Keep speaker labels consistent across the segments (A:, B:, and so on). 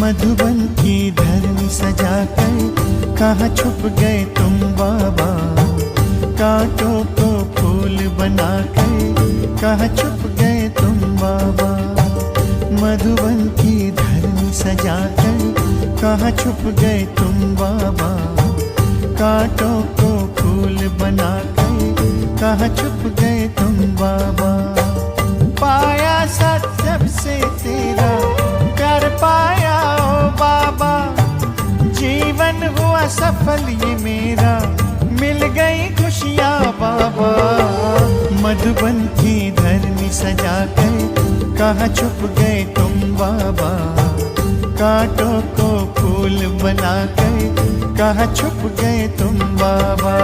A: मधुबन की धरनी सजाकर कहाँ छुप गए तुम बाबा। कांटों को फूल बनाकर कहाँ छुप गए तुम बाबा। मधुबन की धरनी सजाकर कहाँ छुप गए तुम बाबा। कांटों को फूल बनाकर कहाँ छुप गए तुम बाबा। पाया सत्य से तेरा प्यार पाया ओ बाबा। जीवन हुआ सफल ये मेरा, मिल गई खुशियाँ बाबा। मधुबन की धरनी सजाकर कहाँ छुप गए तुम बाबा। कांटों को फूल बनाकर कहाँ छुप गए तुम बाबा।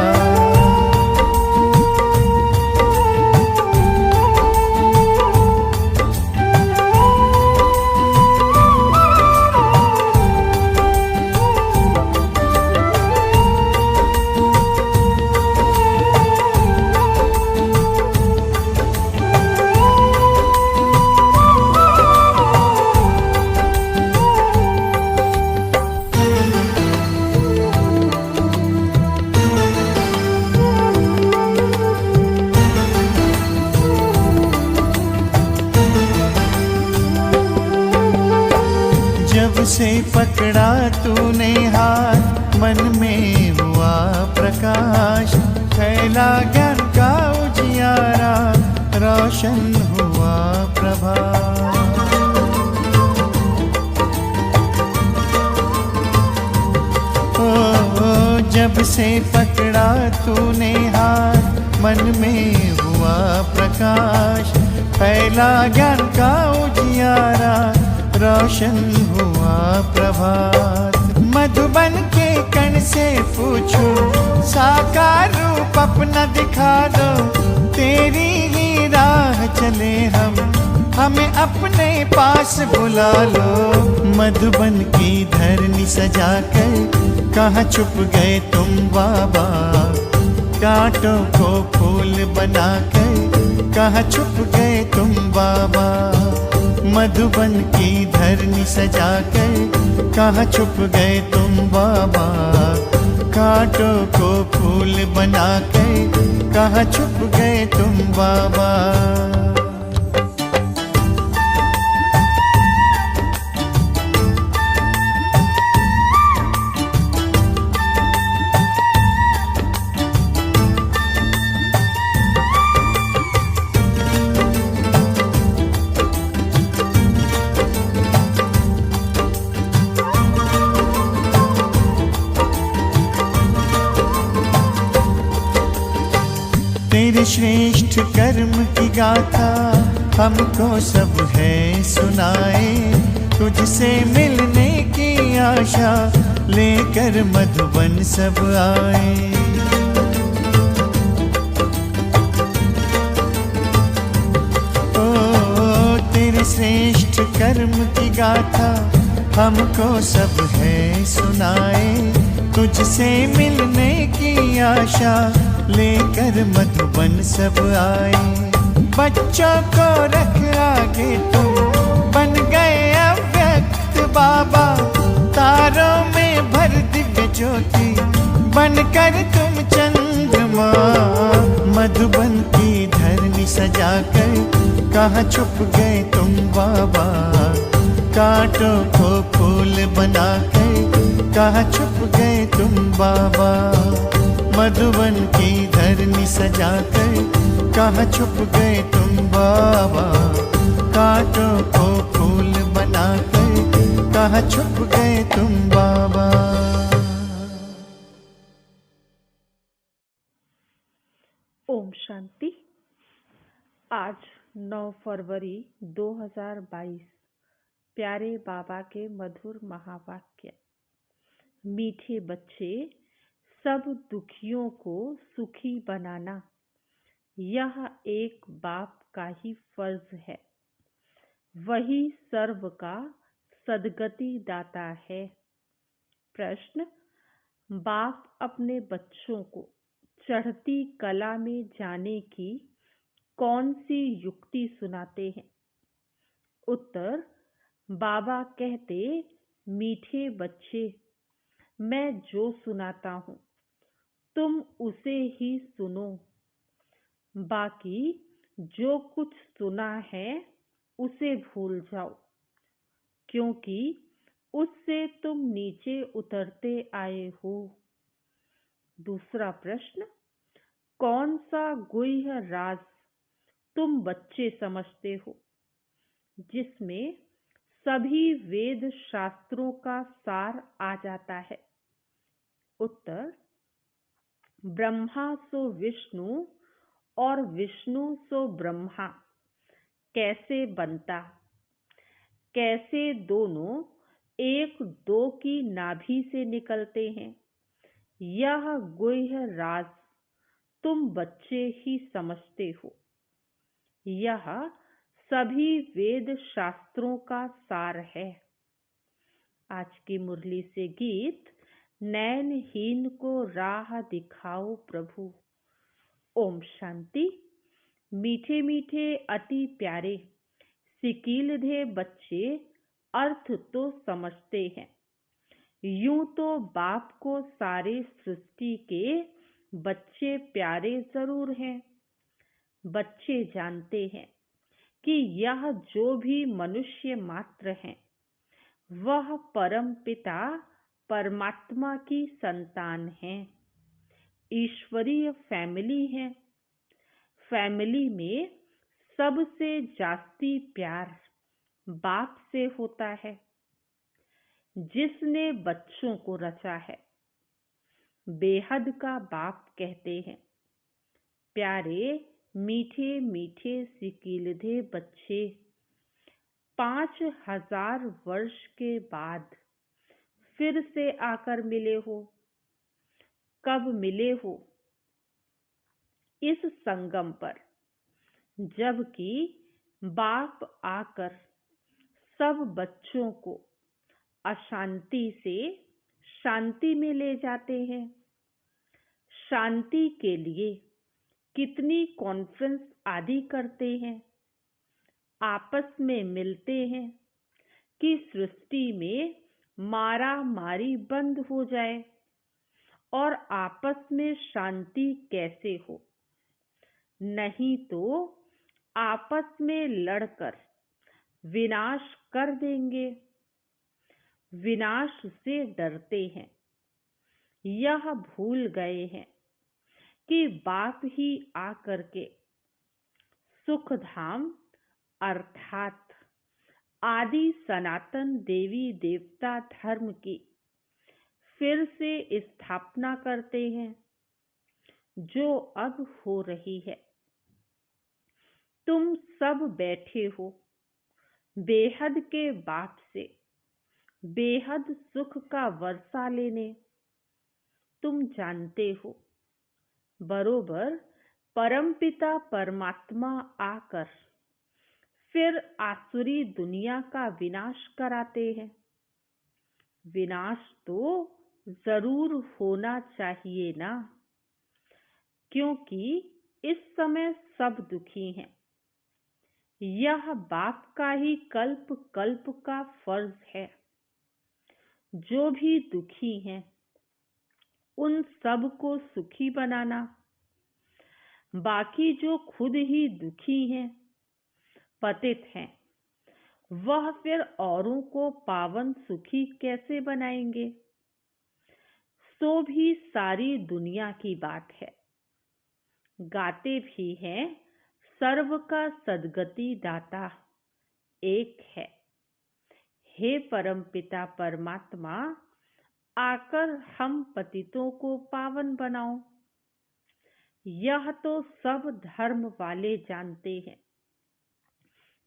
A: जब से पकड़ा तूने हाथ, मन में हुआ प्रकाश। फैला ज्ञान का उजियारा, रोशन हुआ प्रभात। ओ जब से पकड़ा तूने हाथ, मन में हुआ प्रकाश। फैला ज्ञान का उजियारा, रोशन हुआ प्रभात। मधुबन के कण से पूछो, साकार रूप अपना दिखा दो। तेरी ही राह चले हम, हमें अपने पास बुला लो। मधुबन की धरनी सजाकर कहाँ छुप गए तुम बाबा। कांटों को फूल बनाकर कहाँ छुप गए तुम बाबा। मधुबन की धरनी सजाकर कहाँ छुप गए तुम बाबा। कांटों को फूल बनाकर कहाँ छुप गए तुम बाबा। तेरे श्रेष्ठ कर्म की गाथा हमको सब है सुनाए। तुझसे मिलने की आशा लेकर मधुबन सब आए। ओ तेरे श्रेष्ठ कर्म की गाथा हमको सब है सुनाए। तुझसे मिलने की आशा लेकर मधुबन सब आए। बच्चों को रख आगे तुम, बन गए अव्यक्त बाबा। तारों में भर दिव्य ज्योति, बनकर तुम चंद्रमा। मधुबन की धरनी सजाकर कहाँ छुप गए तुम बाबा। कांटों को फूल बनाकर कहाँ छुप गए तुम बाबा। मधुबन की धरनी सजाकर कहाँ छुप गए तुम बाबा। कांटों को फूल बनाकर कहाँ छुप गए तुम बाबा।
B: ओम शांति। आज 9 फरवरी 2022 प्यारे बाबा के मधुर महावाक्य। मीठे बच्चे, सब दुखियों को सुखी बनाना यह एक बाप का ही फर्ज है। वही सर्व का सद्गति दाता है। प्रश्न: बाप अपने बच्चों को चढ़ती कला में जाने की कौन सी युक्ति सुनाते हैं? उत्तर: बाबा कहते, मीठे बच्चे, मैं जो सुनाता हूँ तुम उसे ही सुनो, बाकी जो कुछ सुना है उसे भूल जाओ, क्योंकि उससे तुम नीचे उतरते आए हो। दूसरा प्रश्न, कौन सा गुह्य राज तुम बच्चे समझते हो जिसमें सभी वेद शास्त्रों का सार आ जाता है? उत्तर, ब्रह्मा सो विष्णु और विष्णु सो ब्रह्मा कैसे बनता, कैसे दोनों एक दो की नाभि से निकलते हैं, यह गुह्य राज तुम बच्चे ही समझते हो। यह सभी वेद शास्त्रों का सार है। आज की मुरली से गीत, नैनहीन को राह दिखाओ प्रभु। ओम शांति। मीठे मीठे अति प्यारे सिकीलधे बच्चे अर्थ तो समझते हैं। यूं तो बाप को सारे सृष्टि के बच्चे प्यारे जरूर हैं। बच्चे जानते हैं कि यह जो भी मनुष्य मात्र हैं वह परम पिता परमात्मा की संतान हैं, ईश्वरीय फैमिली है। फैमिली में सबसे जास्ती प्यार बाप से होता है, जिसने बच्चों को रचा है। बेहद का बाप कहते हैं, प्यारे मीठे मीठे सिकीलधे बच्चे, 5000 वर्ष के बाद फिर से आकर मिले हो। कब मिले हो? इस संगम पर, जबकि बाप आकर सब बच्चों को अशांति से शांति में ले जाते हैं। शांति के लिए कितनी कॉन्फ्रेंस आदि करते हैं, आपस में मिलते हैं कि सृष्टि में मारा मारी बंद हो जाए और आपस में शांति कैसे हो। नहीं तो आपस में लड़कर विनाश कर देंगे। विनाश से डरते हैं। यह भूल गए हैं कि बाप ही आकर के सुखधाम अर्थात आदि सनातन देवी देवता धर्म की फिर से स्थापना करते हैं, जो अब हो रही है। तुम सब बैठे हो बेहद के बाप से बेहद सुख का वर्षा लेने। तुम जानते हो बरोबर परमपिता परमात्मा आकर फिर आसुरी दुनिया का विनाश कराते हैं। विनाश तो जरूर होना चाहिए ना, क्योंकि इस समय सब दुखी हैं। यह बाप का ही कल्प कल्प का फर्ज है। जो भी दुखी हैं उन सब को सुखी बनाना। बाकी जो खुद ही दुखी हैं, पतित हैं, वह फिर औरों को पावन सुखी कैसे बनाएंगे? सो भी सारी दुनिया की बात है। गाते भी हैं, सर्व का सद्गति दाता एक है। हे परमपिता परमात्मा, आकर हम पतितों को पावन बनाओ। यह तो सब धर्म वाले जानते हैं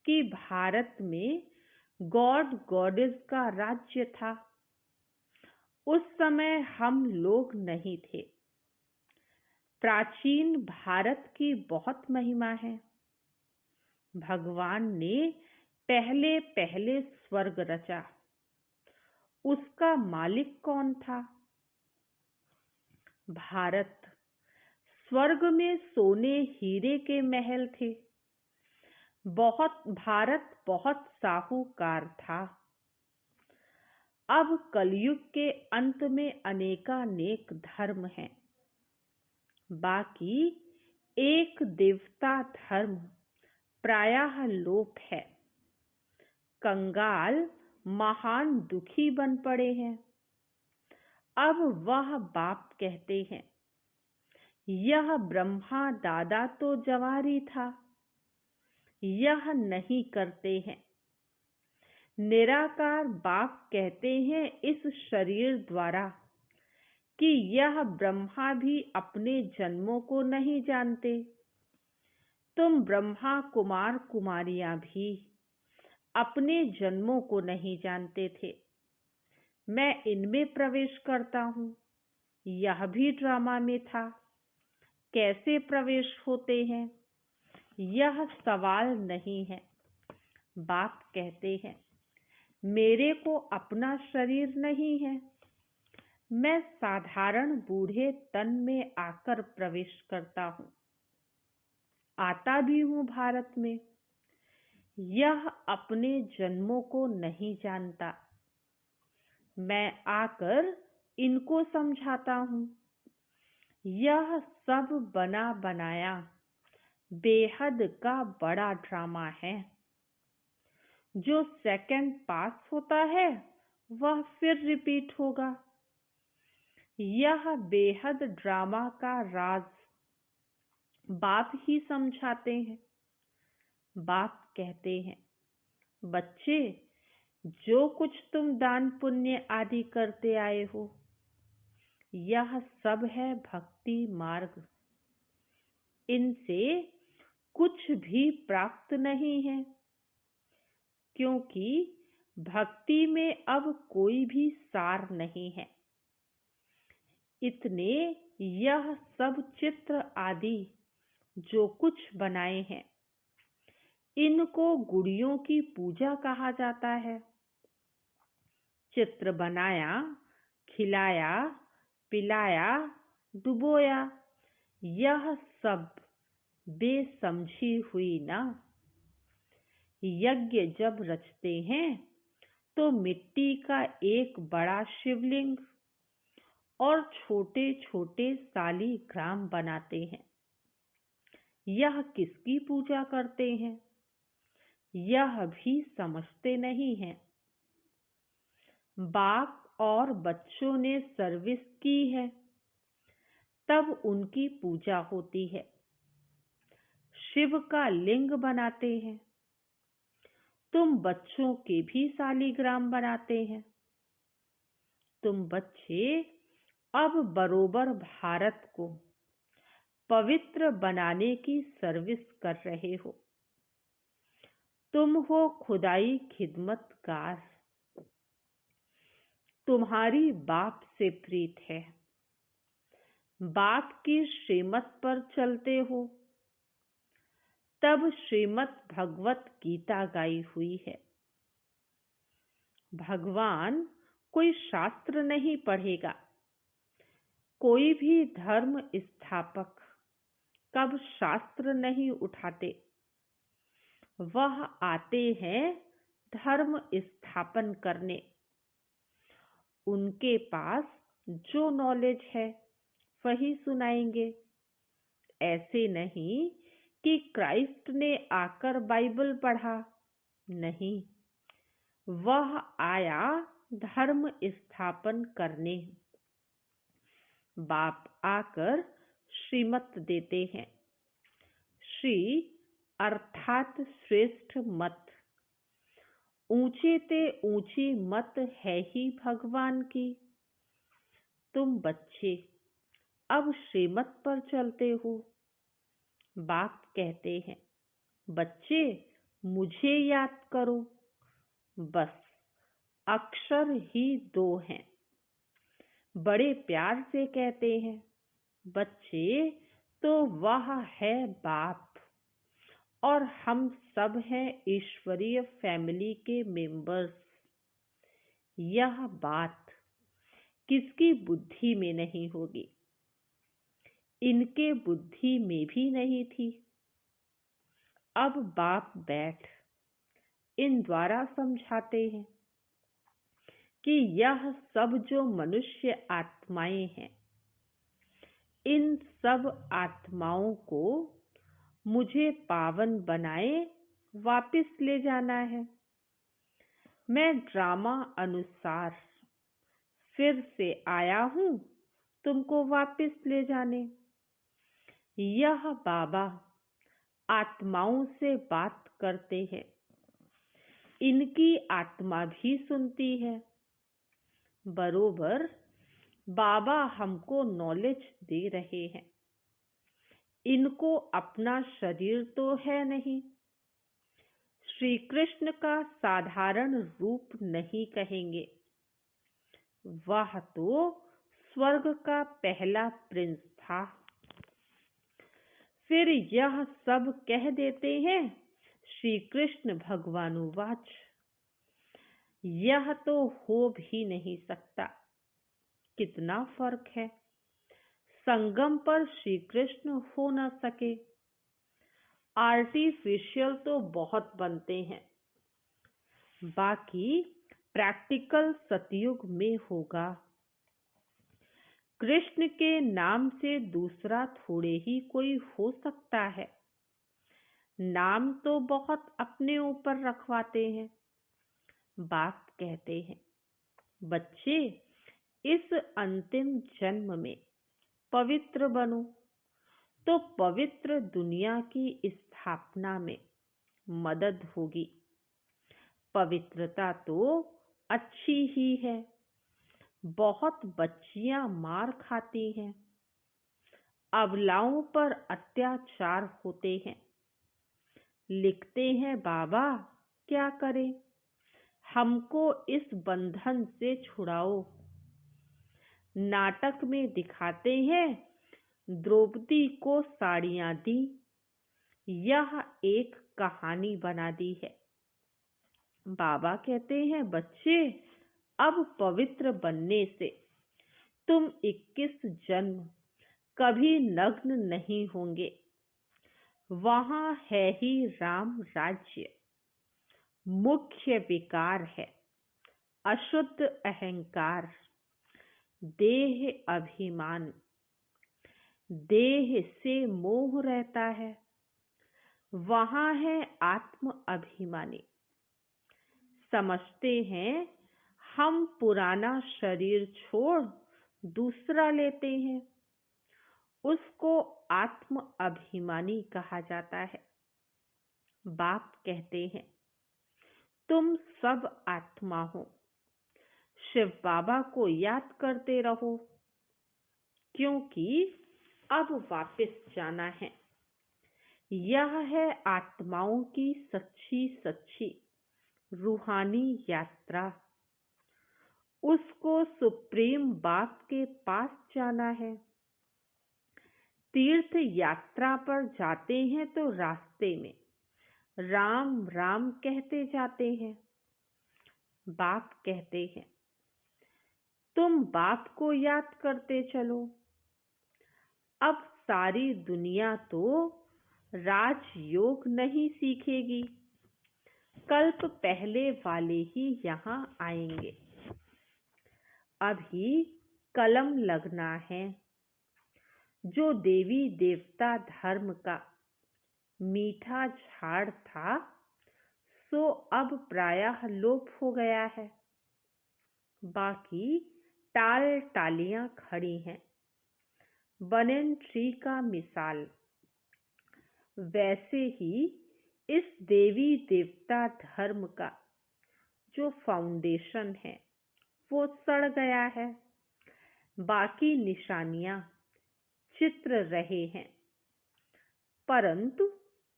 B: कि भारत में गॉड गॉडेस का राज्य था। उस समय हम लोग नहीं थे। प्राचीन भारत की बहुत महिमा है। भगवान ने पहले पहले स्वर्ग रचा। उसका मालिक कौन था? भारत। स्वर्ग में सोने हीरे के महल थे। भारत बहुत साहूकार था। अब कलयुग के अंत में अनेकानेक धर्म हैं, बाकी एक देवता धर्म प्रायः लोप है। कंगाल महान दुखी बन पड़े हैं। अब वह बाप कहते हैं, यह ब्रह्मा दादा तो जवारी था, यह नहीं करते हैं। निराकार बाप कहते हैं इस शरीर द्वारा कि यह ब्रह्मा भी अपने जन्मों को नहीं जानते। तुम ब्रह्मा कुमार कुमारियां भी अपने जन्मों को नहीं जानते थे। मैं इनमें प्रवेश करता हूँ, यह भी ड्रामा में था। कैसे प्रवेश होते हैं, यह सवाल नहीं है। बाप कहते हैं, मेरे को अपना शरीर नहीं है। मैं साधारण बूढ़े तन में आकर प्रवेश करता हूँ, आता भी हूँ भारत में। यह अपने जन्मों को नहीं जानता। मैं आकर इनको समझाता हूँ। यह सब बना बनाया बेहद का बड़ा ड्रामा है। जो सेकंड पास होता है वह फिर रिपीट होगा। यह बेहद ड्रामा का राज बाप ही समझाते हैं। बाप कहते हैं, बच्चे, जो कुछ तुम दान पुण्य आदि करते आए हो, यह सब है भक्ति मार्ग। इनसे कुछ भी प्राप्त नहीं है, क्योंकि भक्ति में अब कोई भी सार नहीं है। इतने यह सब चित्र आदि जो कुछ बनाए हैं, इनको गुड़ियों की पूजा कहा जाता है। चित्र बनाया, खिलाया, पिलाया, डुबोया, यह सब बेसमझी हुई ना। यज्ञ जब रचते हैं तो मिट्टी का एक बड़ा शिवलिंग और छोटे छोटे शालिग्राम बनाते हैं। यह किसकी पूजा करते हैं, यह भी समझते नहीं हैं। बाप और बच्चों ने सर्विस की है, तब उनकी पूजा होती है। शिव का लिंग बनाते हैं, तुम बच्चों के भी शालिग्राम बनाते हैं। तुम बच्चे अब बरोबर भारत को पवित्र बनाने की सर्विस कर रहे हो। तुम हो खुदाई खिदमतगार। तुम्हारी बाप से प्रीत है। बाप की श्रीमत पर चलते हो, तब श्रीमद् भगवत गीता गाई हुई है। भगवान कोई शास्त्र नहीं पढ़ेगा। कोई भी धर्म स्थापक कब शास्त्र नहीं उठाते। वह आते हैं धर्म स्थापन करने। उनके पास जो नॉलेज है वही सुनाएंगे। ऐसे नहीं कि क्राइस्ट ने आकर बाइबल पढ़ा, नहीं, वह आया धर्म स्थापन करने। बाप आकर श्रीमत देते हैं। श्री अर्थात श्रेष्ठ मत। ऊंचे ते ऊंची मत है ही भगवान की। तुम बच्चे अब श्रीमत पर चलते हो। बाप कहते हैं, बच्चे मुझे याद करो। बस अक्षर ही 2 हैं। बड़े प्यार से कहते हैं, बच्चे तो वह है बाप और हम सब हैं ईश्वरीय फैमिली के मेंबर्स। यह बात किसकी बुद्धि में नहीं होगी, इनके बुद्धि में भी नहीं थी। अब बाप बैठ इन द्वारा समझाते हैं कि यह सब जो मनुष्य आत्माएं हैं, इन सब आत्माओं को मुझे पावन बनाए वापस ले जाना है। मैं ड्रामा अनुसार फिर से आया हूं तुमको वापस ले जाने। यह बाबा आत्माओं से बात करते हैं, इनकी आत्मा भी सुनती है। बरोबर बाबा हमको नॉलेज दे रहे हैं। इनको अपना शरीर तो है नहीं, श्री कृष्ण का साधारण रूप नहीं कहेंगे, वह तो स्वर्ग का पहला प्रिंस था। फिर यह सब कह देते हैं, श्री कृष्ण भगवानुवाच, यह तो हो भी नहीं सकता। कितना फर्क है, संगम पर श्री कृष्ण हो न सके। आर्टिफिशियल तो बहुत बनते हैं, बाकी प्रैक्टिकल सतयुग में होगा। कृष्ण के नाम से दूसरा थोड़े ही कोई हो सकता है। नाम तो बहुत अपने ऊपर रखवाते हैं। बाप कहते हैं, बच्चे इस अंतिम जन्म में पवित्र बनो तो पवित्र दुनिया की स्थापना में मदद होगी। पवित्रता तो अच्छी ही है। बहुत बच्चियां मार खाती हैं, अबलाओं पर अत्याचार होते हैं। लिखते हैं बाबा क्या करें, हमको इस बंधन से छुड़ाओ। नाटक में दिखाते हैं द्रौपदी को साड़ियां दी, यह एक कहानी बना दी है। बाबा कहते हैं, बच्चे अब पवित्र बनने से तुम 21 जन्म कभी नग्न नहीं होंगे। वहां है ही राम राज्य। मुख्य विकार है अशुद्ध अहंकार, देह अभिमान। देह से मोह रहता है, वहां है आत्म अभिमानी। समझते हैं हम पुराना शरीर छोड़ दूसरा लेते हैं, उसको आत्म अभिमानी कहा जाता है। बाप कहते हैं, तुम सब आत्मा हो, शिव बाबा को याद करते रहो, क्योंकि अब वापस जाना है। यह है आत्माओं की सच्ची सच्ची रूहानी यात्रा। उसको सुप्रीम बाप के पास जाना है। तीर्थ यात्रा पर जाते हैं तो रास्ते में राम राम कहते जाते हैं। बाप कहते हैं, तुम बाप को याद करते चलो। अब सारी दुनिया तो राजयोग नहीं सीखेगी, कल्प पहले वाले ही यहाँ आएंगे। अभी कलम लगना है। जो देवी देवता धर्म का मीठा झाड़ था, सो अब प्रायः लोप हो गया है। बाकी टाल टालियां खड़ी हैं। बनेन ट्री का मिसाल। वैसे ही इस देवी देवता धर्म का जो फाउंडेशन है वो सड़ गया है। बाकी निशानियां चित्र रहे हैं, परंतु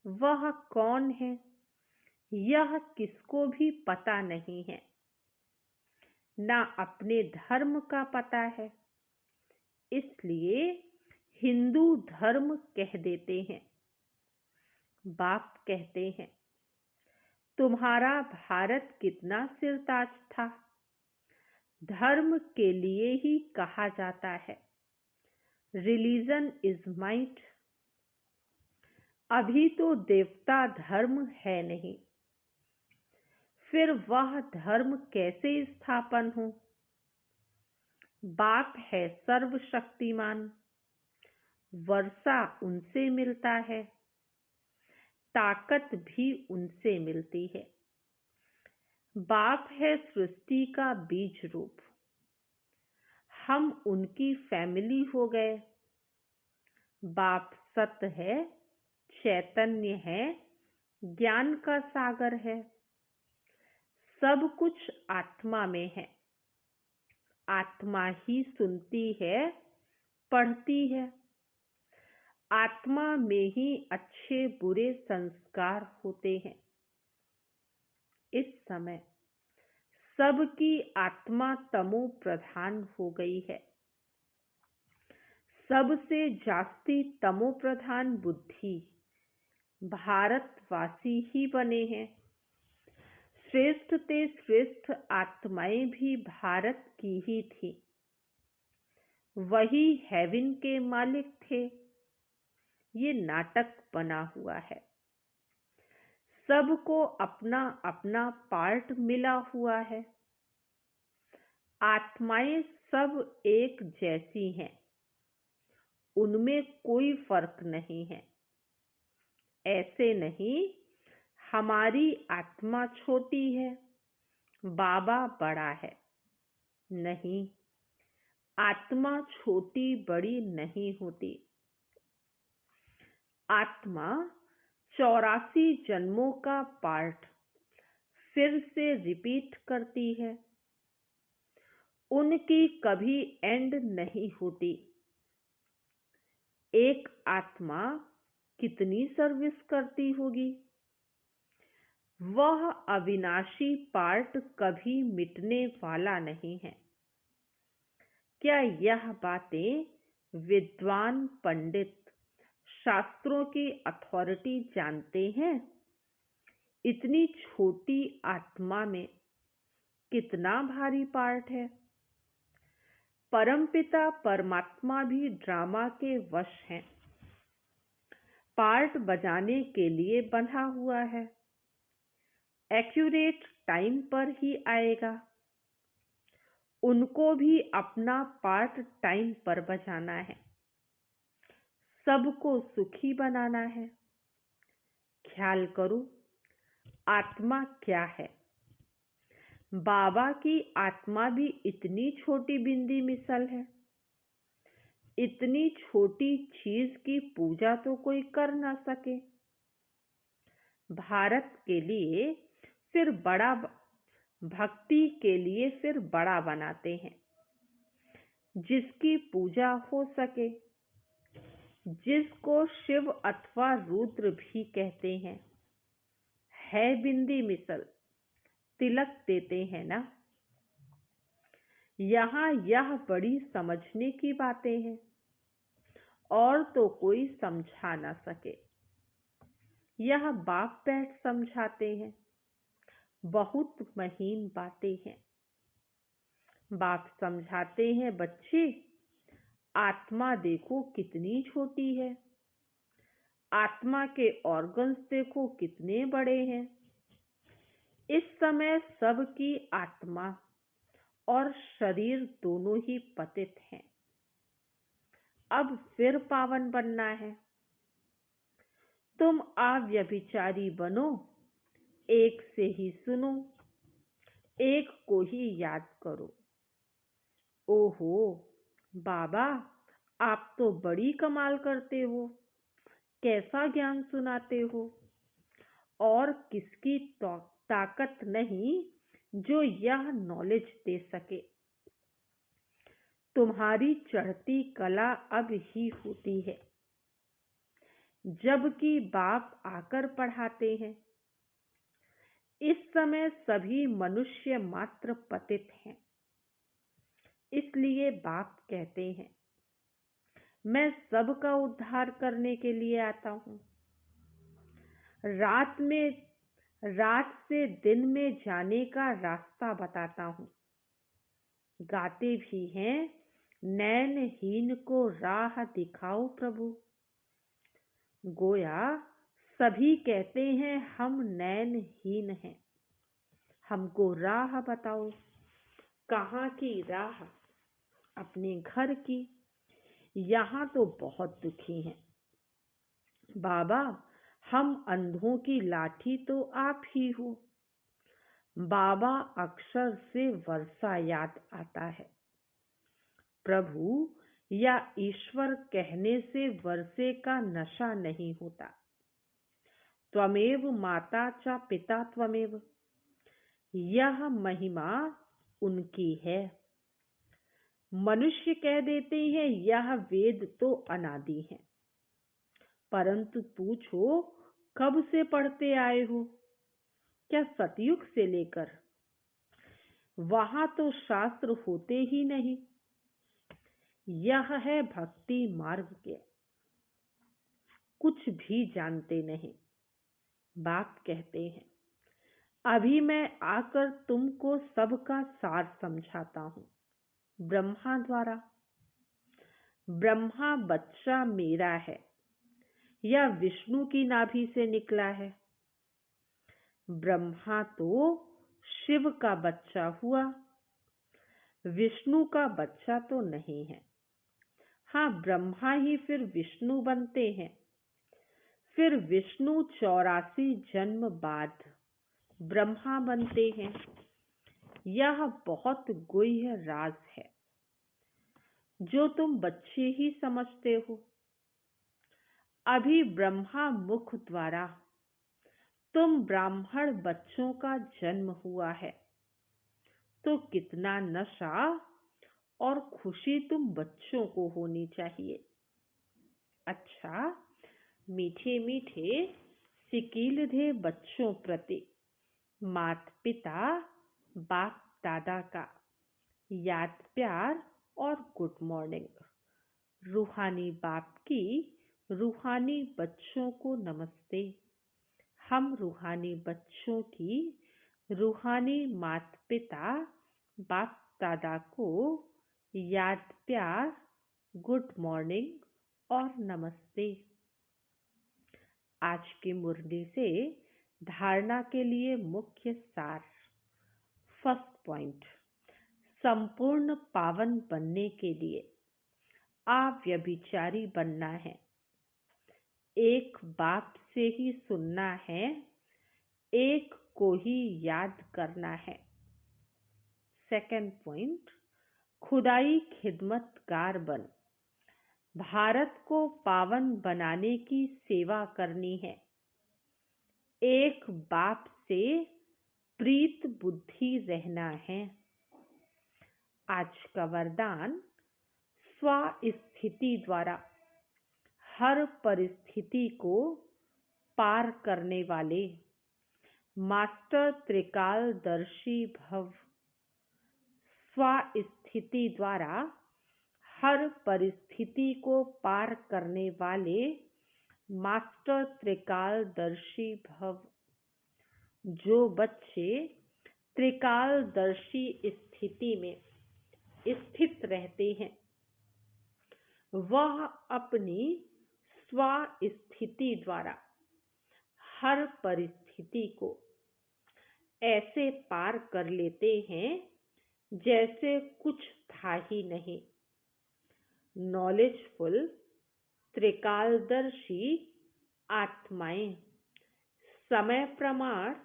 B: वह कौन है यह किसको भी पता नहीं है। ना अपने धर्म का पता है, इसलिए हिंदू धर्म कह देते हैं। बाप कहते हैं, तुम्हारा भारत कितना सिरताज था। धर्म के लिए ही कहा जाता है, रिलीजन इज माइट। अभी तो देवता धर्म है नहीं, फिर वह धर्म कैसे स्थापन हो? बाप है सर्वशक्तिमान, वर्षा उनसे मिलता है, ताकत भी उनसे मिलती है। बाप है सृष्टि का बीज रूप, हम उनकी फैमिली हो गए। बाप सत्य है, चैतन्य है, ज्ञान का सागर है। सब कुछ आत्मा में है। आत्मा ही सुनती है, पढ़ती है। आत्मा में ही अच्छे बुरे संस्कार होते हैं। इस समय सबकी आत्मा तमो प्रधान हो गई है। सबसे जास्ती तमो प्रधान बुद्धि भारतवासी ही बने हैं। श्रेष्ठ ते श्रेष्ठ आत्माएं भी भारत की ही थी। वही हेवन के मालिक थे। ये नाटक बना हुआ है। सबको अपना अपना पार्ट मिला हुआ है। आत्माएं सब एक जैसी हैं, उनमें कोई फर्क नहीं है। ऐसे नहीं हमारी आत्मा छोटी है, बाबा बड़ा है। नहीं, आत्मा छोटी बड़ी नहीं होती। आत्मा 84 जन्मों का पार्ट फिर से रिपीट करती है। उनकी कभी एंड नहीं होती। एक आत्मा कितनी सर्विस करती होगी। वह अविनाशी पार्ट कभी मिटने वाला नहीं है। क्या यह बातें विद्वान पंडित शास्त्रों की अथॉरिटी जानते हैं? इतनी छोटी आत्मा में कितना भारी पार्ट है। परमपिता परमात्मा भी ड्रामा के वश हैं। पार्ट बजाने के लिए बंधा हुआ है। एक्यूरेट टाइम पर ही आएगा। उनको भी अपना पार्ट टाइम पर बजाना है। सबको सुखी बनाना है। ख्याल करो, आत्मा क्या है? बाबा की आत्मा भी इतनी छोटी बिंदी मिसल है। इतनी छोटी चीज की पूजा तो कोई कर ना सके। भारत के लिए फिर बड़ा, भक्ति के लिए फिर बड़ा बनाते हैं। जिसकी पूजा हो सके, जिसको शिव अथवा रुद्र भी कहते हैं, है बिंदी मिसल, तिलक देते हैं ना। यहाँ यह बड़ी समझने की बातें हैं और तो कोई समझा ना सके। यह बाप बैठ समझाते हैं। बहुत महीन बातें हैं। बाप समझाते हैं, बच्चे आत्मा देखो कितनी छोटी है। आत्मा के ऑर्गन्स देखो कितने बड़े हैं। इस समय सबकी आत्मा और शरीर दोनों ही पतित हैं। अब फिर पावन बनना है। तुम अव्यभिचारी बनो, एक से ही सुनो, एक को ही याद करो। ओहो बाबा, आप तो बड़ी कमाल करते हो। कैसा ज्ञान सुनाते हो। और किसकी ताकत नहीं जो यह नॉलेज दे सके। तुम्हारी चढ़ती कला अब ही होती है, जबकि बाप आकर पढ़ाते हैं। इस समय सभी मनुष्य मात्र पतित हैं। इसलिए बाप कहते हैं, मैं सबका उद्धार करने के लिए आता हूँ। रात से दिन में जाने का रास्ता बताता हूँ। गाते भी हैं, नैनहीन को राह दिखाओ प्रभु। गोया सभी कहते हैं हम नैनहीन हैं, हमको राह बताओ। कहाँ की राह? अपने घर की। यहाँ तो बहुत दुखी हैं। बाबा, हम अंधों की लाठी तो आप ही हो। बाबा अक्षर से वर्षा याद आता है। प्रभु या ईश्वर कहने से वर्षे का नशा नहीं होता। त्वमेव माता च पिता त्वमेव, यह महिमा उनकी है। मनुष्य कह देते हैं यह वेद तो अनादि है, परंतु पूछो कब से पढ़ते आए हो? क्या सतयुग से लेकर? वहां तो शास्त्र होते ही नहीं। यह है भक्ति मार्ग के, कुछ भी जानते नहीं। बाप कहते हैं अभी मैं आकर तुमको सबका सार समझाता हूँ। ब्रह्मा द्वारा। ब्रह्मा बच्चा मेरा है या विष्णु की नाभि से निकला है? ब्रह्मा तो शिव का बच्चा हुआ, विष्णु का बच्चा तो नहीं है। हाँ, ब्रह्मा ही फिर विष्णु बनते हैं। फिर विष्णु 84 जन्म बाद ब्रह्मा बनते हैं। यह बहुत गुह्य राज है जो तुम बच्चे ही समझते हो। अभी ब्रह्मा मुख द्वारा तुम ब्राह्मण बच्चों का जन्म हुआ है, तो कितना नशा और खुशी तुम बच्चों को होनी चाहिए। अच्छा, मीठे मीठे सिकीलधे बच्चों प्रति माता पिता बाप दादा का याद प्यार और गुड मॉर्निंग। रूहानी बाप की रूहानी बच्चों को नमस्ते। हम रूहानी बच्चों की रूहानी माता पिता बाप दादा को याद प्यार, गुड मॉर्निंग और नमस्ते। आज की मुरली से धारणा के लिए मुख्य सार। फर्स्ट पॉइंट, संपूर्ण पावन बनने के लिए अव्यभिचारी बनना है। एक बाप से ही सुनना है, एक को ही याद करना है। सेकंड पॉइंट, खुदाई खिदमतगार बन भारत को पावन बनाने की सेवा करनी है। एक बाप से प्रीत बुद्धि रहना है। आज का वरदान, स्वस्थिति द्वारा हर परिस्थिति को पार करने वाले मास्टर त्रिकालदर्शी भव। स्वस्थिति द्वारा हर परिस्थिति को पार करने वाले मास्टर त्रिकालदर्शी भव। जो बच्चे त्रिकालदर्शी स्थिति में स्थित रहते हैं, वह अपनी स्वस्थिति द्वारा हर परिस्थिति को ऐसे पार कर लेते हैं जैसे कुछ था ही नहीं। नॉलेजफुल त्रिकालदर्शी आत्माएं समय प्रमाण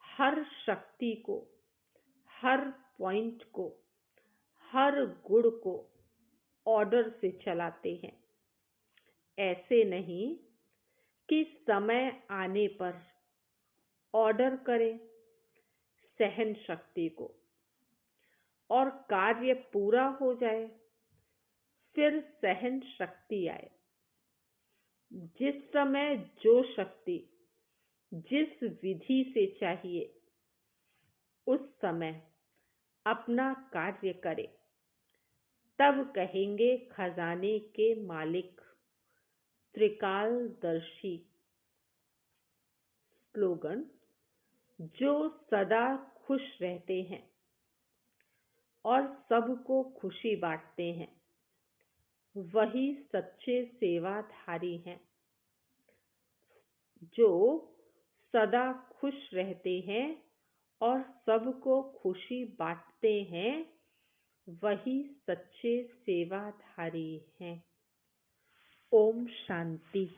B: हर शक्ति को, हर पॉइंट को, हर गुण को ऑर्डर से चलाते हैं। ऐसे नहीं कि समय आने पर ऑर्डर करें सहन शक्ति को और कार्य पूरा हो जाए फिर सहन शक्ति आए। जिस समय जो शक्ति जिस विधि से चाहिए उस समय अपना कार्य करे, तब कहेंगे खजाने के मालिक त्रिकालदर्शी। स्लोगन, जो सदा खुश रहते हैं और सबको खुशी बांटते हैं, वही सच्चे सेवाधारी हैं। जो सदा खुश रहते हैं और सबको खुशी बांटते हैं, वही सच्चे सेवाधारी हैं। ओम शांति।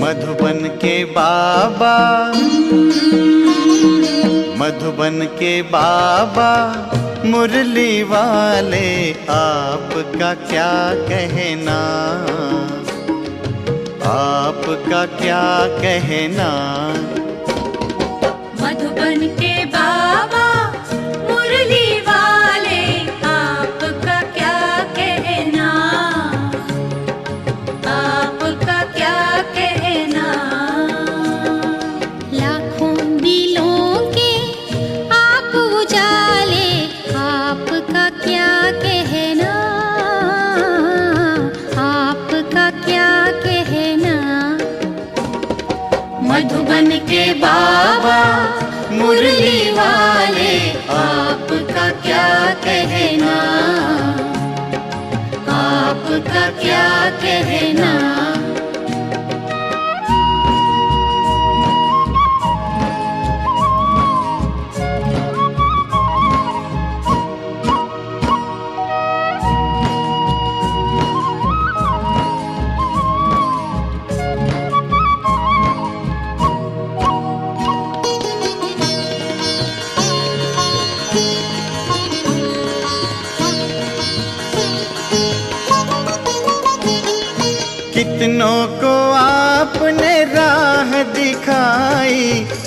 A: मधुबन के बाबा, मधुबन के बाबा मुरली वाले, आपका क्या कहना, आपका क्या कहना।
C: मधुबन के बाबा मुरली वाले, आपका क्या कहना, आपका क्या कहना। लाखों दिलों के आप उजाले, आपका क्या कहना, आपका क्या कहना।
A: मधुबन के बाबा मुरली वाले, आपका क्या कहना, आपका क्या कहना। कितनों को आपने राह दिखाई,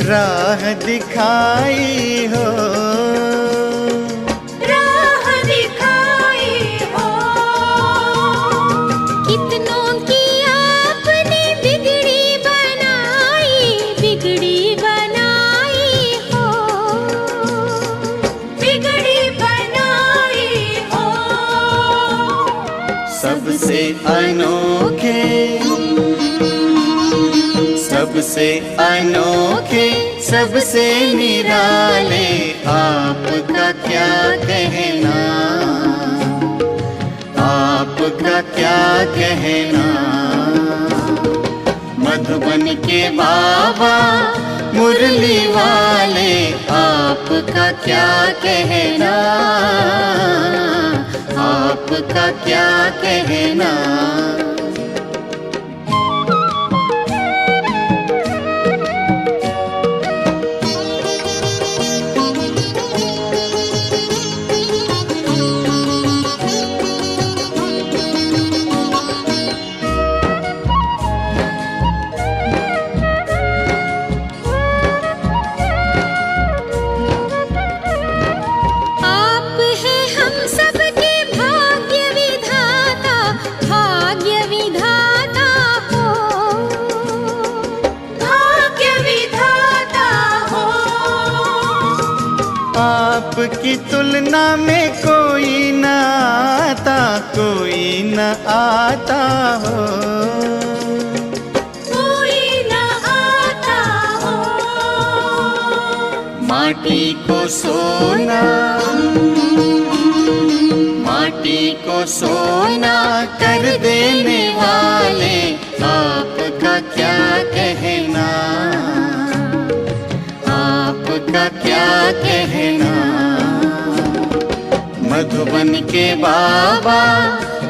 A: राह दिखाई हो,
C: राह दिखाई हो। कितनों की आपने बिगड़ी बनाई, बिगड़ी बनाई हो, बिगड़ी बनाई हो।
A: सबसे अनोखे, सबसे अनोखे, सबसे निराले, आपका क्या कहना, आपका क्या कहना। मधुबन के बाबा मुरली वाले, आपका क्या कहना, आपका क्या कहना।
C: आप हैं हम सबके भाग्य विधाता, भाग्य विधाता हो, भाग्य विधाता हो।
A: आपकी तुलना में कोई न आता, कोई न आता हो,
C: कोई न आता हो।
A: माटी को सोना, माटी को सोना कर देने वाले, आपका क्या कहना, आपका क्या कहना। मधुबन के बाबा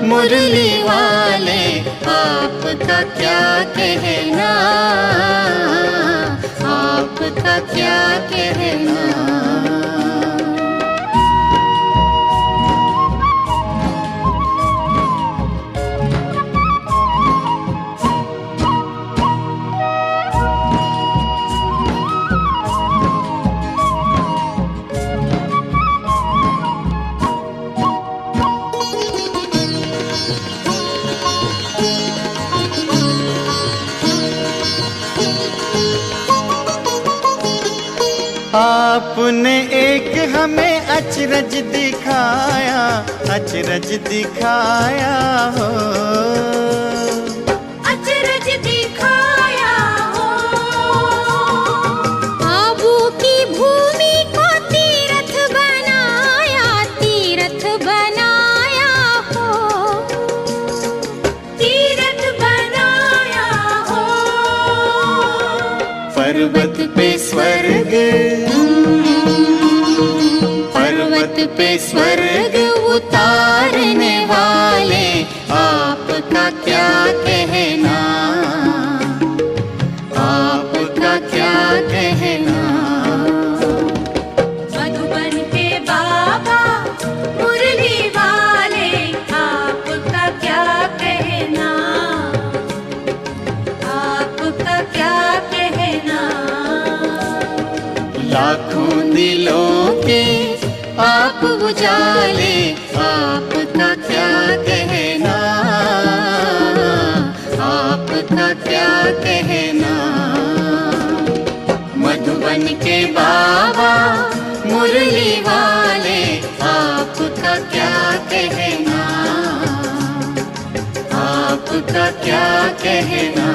A: मुरली वाले, आपका क्या कहना, आपका क्या कहना। आपने एक हमें अचरज दिखाया, अचरज दिखाया हो,
C: अचरज दिखाया हो। आबू की भूमि को तीर्थ बनाया, तीर्थ बनाया हो, तीर्थ बनाया हो।
A: पर्वत पे स्वर्ग, पर्वत पे स्वर्ग उतारने वाले, आपका क्या कहना, आपका क्या कहना।
C: मधुबन के बाबा मुरली वाले, आपका क्या कहना, आपका क्या कहना।
A: लाखों दिलों के आप उजाले, आपका क्या कहना, आपका क्या कहना। मधुबन के बाबा मुरली वाले, आपका क्या कहना, आपका क्या कहना।